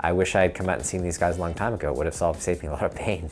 I wish I had come out and seen these guys a long time ago. It would have saved me a lot of pain.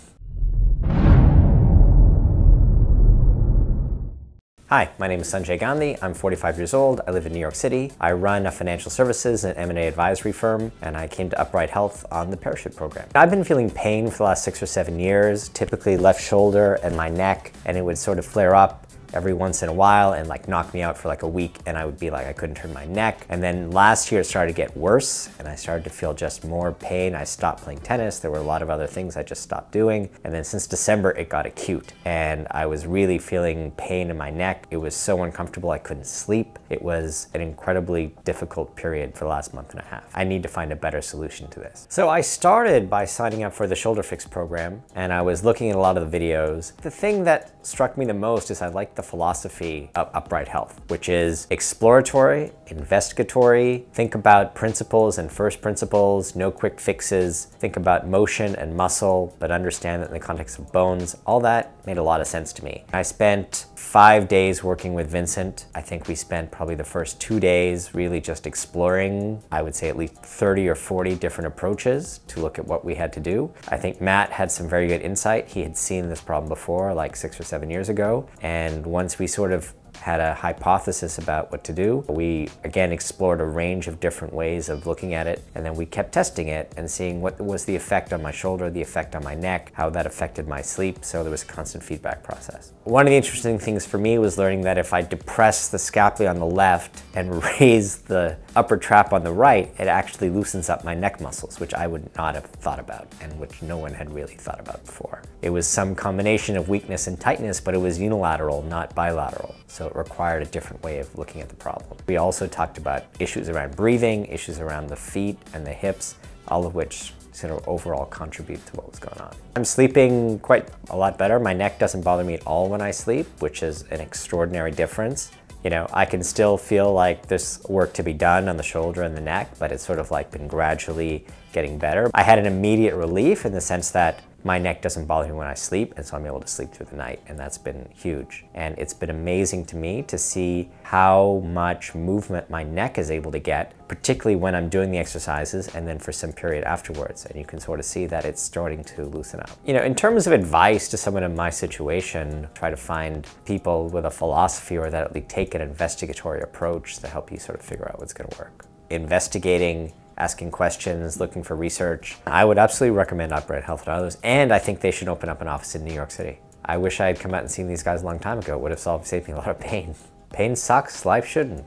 Hi, my name is Sanjay. I'm 45 years old. I live in New York City. I run a financial services and M&A advisory firm, and I came to Upright Health on the Parachute program. I've been feeling pain for the last 6 or 7 years, typically left shoulder and my neck, and it would sort of flare up every once in a while and like knock me out for like a week, and I would be like, I couldn't turn my neck. And then last year it started to get worse and I started to feel just more pain. I stopped playing tennis. There were a lot of other things I just stopped doing. And then since December it got acute and I was really feeling pain in my neck. It was so uncomfortable I couldn't sleep. It was an incredibly difficult period for the last month and a half. I need to find a better solution to this. So I started by signing up for the Shoulder Fix program, and I was looking at a lot of the videos. The thing that struck me the most is I liked the philosophy of Upright Health, which is exploratory, investigatory, think about principles and first principles, no quick fixes, think about motion and muscle, but understand that in the context of bones. All that made a lot of sense to me. I spent 5 days working with Vincent. I think we spent probably the first 2 days really just exploring, I would say at least 30 or 40 different approaches to look at what we had to do. I think Matt had some very good insight. He had seen this problem before, like 6 or 7 years ago. And once we sort of had a hypothesis about what to do, we again explored a range of different ways of looking at it, and then we kept testing it and seeing what was the effect on my shoulder, the effect on my neck, how that affected my sleep. So there was a constant feedback process. One of the interesting things for me was learning that if I depress the scapula on the left and raise the upper trap on the right, it actually loosens up my neck muscles, which I would not have thought about and which no one had really thought about before. It was some combination of weakness and tightness, but it was unilateral, not bilateral. So it required a different way of looking at the problem. We also talked about issues around breathing, issues around the feet and the hips, all of which sort of overall contribute to what was going on. I'm sleeping quite a lot better. My neck doesn't bother me at all when I sleep, which is an extraordinary difference. You know, I can still feel like there's work to be done on the shoulder and the neck, but it's sort of like been gradually getting better. I had an immediate relief in the sense that my neck doesn't bother me when I sleep, and so I'm able to sleep through the night, and that's been huge. And it's been amazing to me to see how much movement my neck is able to get, particularly when I'm doing the exercises and then for some period afterwards. And you can sort of see that it's starting to loosen up. You know, in terms of advice to someone in my situation, try to find people with a philosophy or that at least take an investigatory approach to help you sort of figure out what's going to work. Investigating, asking questions, looking for research. I would absolutely recommend Upright Health to others, and I think they should open up an office in New York City. I wish I had come out and seen these guys a long time ago. It would have saved me a lot of pain. Pain sucks, life shouldn't.